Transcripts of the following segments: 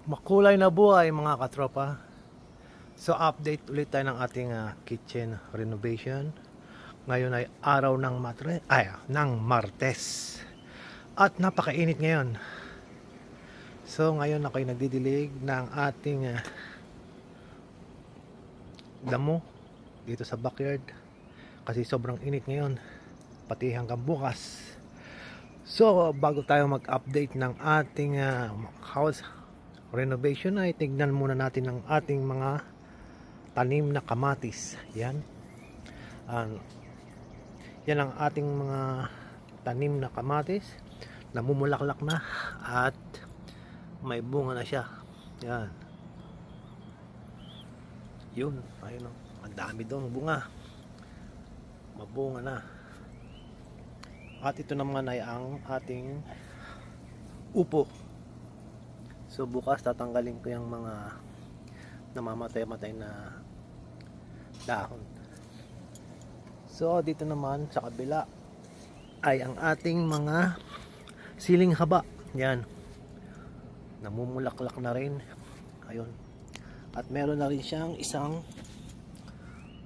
Makulay na buhay mga katropa. So update ulit tayo ng ating kitchen renovation. Ngayon ay araw ng Martes. At napakainit ngayon. So ngayon ako'y nagdidilig ng ating damo dito sa backyard. Kasi sobrang init ngayon. Pati hanggang bukas. So bago tayo mag-update ng ating house renovation ay tignan muna natin ang ating mga tanim na kamatis. Yan ang ating mga tanim na kamatis, namumulaklak na at may bunga na siya. Yan, yun, ayun, ang dami doon bunga, mabunga na. At ito naman ay ang ating upo. So bukas tatanggalin ko yung mga namamatay-matay na dahon. So dito naman sa kabila ay ang ating mga siling haba. Yan, namumulaklak na rin. Ayun. At meron na rin siyang isang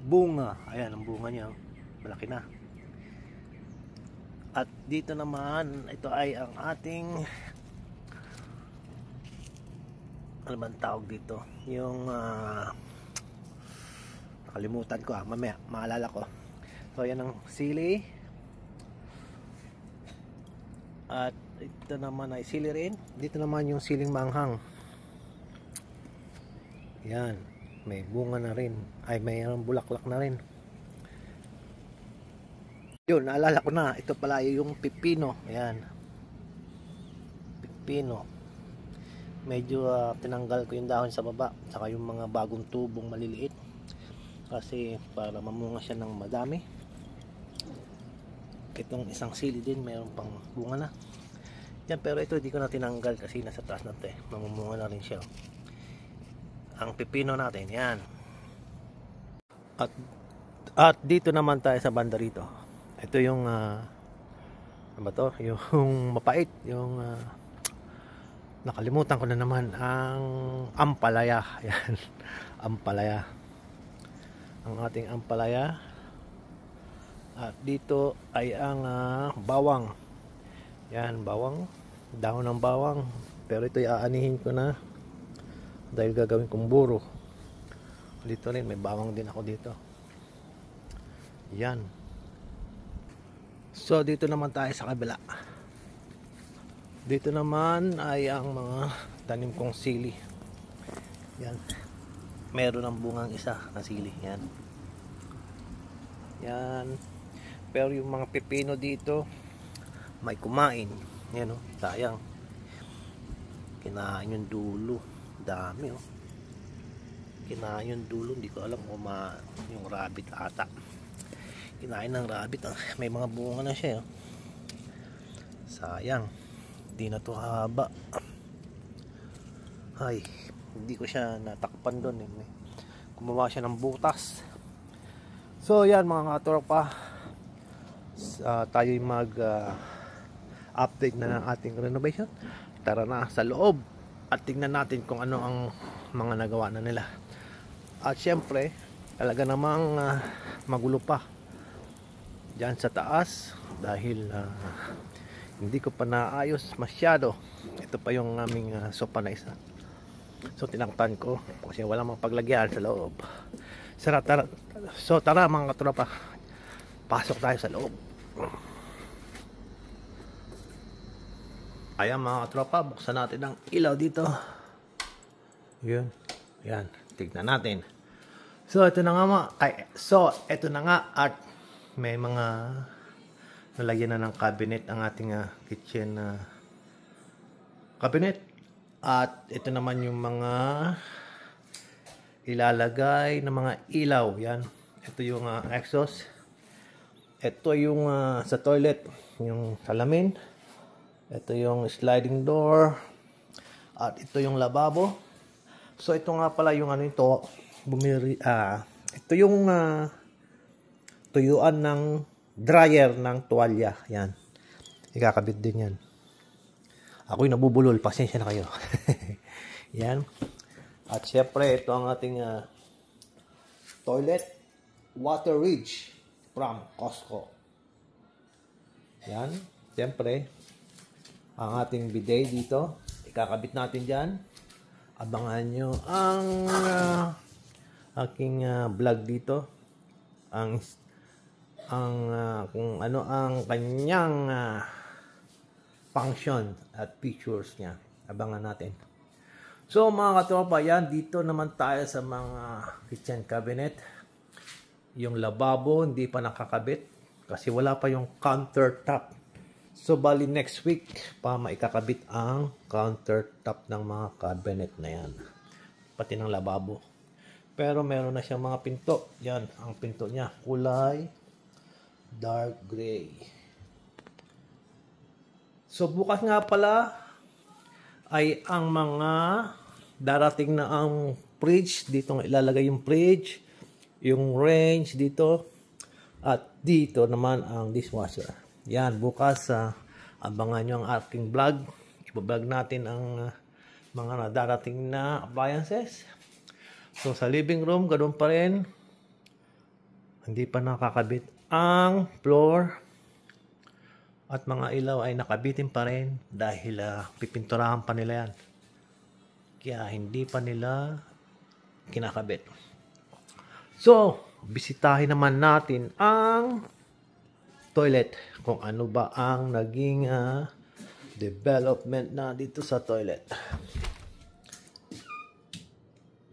bunga. Ayan ang bunga niya, malaki na. At dito naman, ito ay ang ating, ano bang tawag dito, yung nakalimutan ko, mamaya maalala ko. So yan ang sili. At ito naman ay sili rin. Dito naman yung siling manghang. Yan, may bunga na rin, ay may bulaklak na rin. Yun, naalala ko na, ito pala yung pipino. Ayan, pipino. Medyo tinanggal ko yung dahon sa baba, saka yung mga bagong tubong maliliit, kasi para mamunga siya ng madami. Itong isang sili din, mayroon pang bunga na yan, pero ito hindi ko na tinanggal kasi nasa taas natin, mamumunga na rin siya. Ang pipino natin, yan. At dito naman tayo sa banda rito. Ito yung ano ba to? Yung mapait, yung nakalimutan ko na naman, ang ampalaya. Yan, ampalaya. Ang ating ampalaya. At dito ay ang bawang. Yan, bawang, dahon ng bawang. Pero ito aanihin ko na dahil gagawin kong buro. Dito rin may bawang din ako dito. Yan. So dito naman tayo sa kabila. Dito naman ay ang mga tanim kong sili. Yan, meron ng bungang isa na sili. Yan, yan. Pero yung mga pepino dito may kumain. Yan, oh, sayang, kinain yung dulo. Dami, oh, kinain yung dulo. Hindi ko alam kung yung rabbit ata kinain ng rabbit. May mga bunga na siya, oh. Sayang, hindi na to haba. Ay, hindi ko siya natakpan doon, eh. Gumawa siya ng butas. So yan mga katropa, tayo'y mag update na ng ating renovation. Tara na sa loob at tingnan natin kung ano ang mga nagawa na nila. At syempre talaga namang magulo pa dyan sa taas dahil hindi ko pa naayos masyado. Ito pa yung aming sopa na isa. So tinakpan ko kasi walang mapaglagyan sa loob. So tara mga katropa, pasok tayo sa loob. Ayan mga katropa, buksan natin ang ilaw dito. Yun, yan, tignan natin. So ito na nga ito na nga, at may mga nalagyan na ng cabinet ang ating kitchen cabinet. At ito naman yung mga ilalagay na mga ilaw. Yan, ito yung exhaust. Ito yung sa toilet, yung salamin. Ito yung sliding door. At ito yung lababo. So ito nga pala yung ano ito, ito yung tuyuan ng dryer ng tuwalya. Yan, ikakabit din yan. Ako'y nabubulol, pasensya na kayo. Yan. At syempre, ito ang ating toilet water ridge from Costco. Yan. Syempre, ang ating bidet dito, ikakabit natin dyan. Abangan nyo ang aking vlog dito. Kung ano ang kanyang function at features niya. Abangan natin. So mga katropa, yan, dito naman tayo sa mga kitchen cabinet. Yung lababo hindi pa nakakabit kasi wala pa yung countertop. So bali next week pa maikakabit ang countertop ng mga cabinet na yan. Pati ng lababo. Pero meron na siyang mga pinto. Yan, ang pinto niya kulay dark gray. So bukas nga pala ay ang mga darating na ang fridge. Dito nga ilalagay yung fridge, yung range dito, at dito naman ang dishwasher. Yan, bukas abangan nyo ang aking vlog. Ibablog natin ang mga darating na appliances. So sa living room, ganoon pa rin. Hindi pa nakakabit ang floor. At mga ilaw ay nakabitin pa rin dahil pipinturahan pa nila yan. Kaya hindi pa nila kinakabit. So, bisitahin naman natin ang toilet. Kung ano ba ang naging development na dito sa toilet.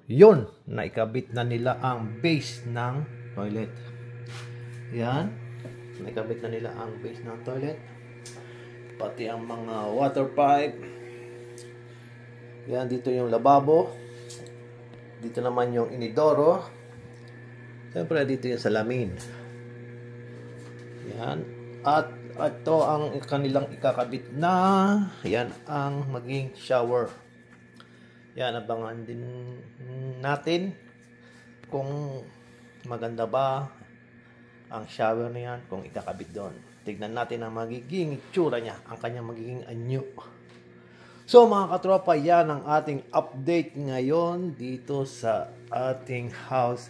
Yun, naikabit na nila ang base ng toilet. Yan, naikabit na nila ang base ng toilet. Pati ang mga water pipe. Yan, dito yung lababo. Dito naman yung inidoro. Siyempre, dito yung salamin. Yan. At ito ang kanilang ikakabit na. Yan ang maging shower. Yan, abangan din natin kung maganda ba ang shower na yan, kung ikakabit doon. Tignan natin ang magiging itsura niya, ang kanyang magiging anyo. So mga katropa, yan ang ating update ngayon dito sa ating house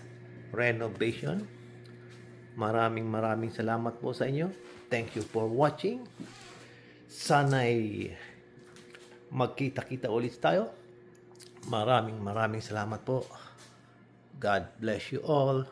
renovation. Maraming salamat po sa inyo. Thank you for watching. Sana'y magkita-kita ulit tayo. Maraming salamat po. God bless you all.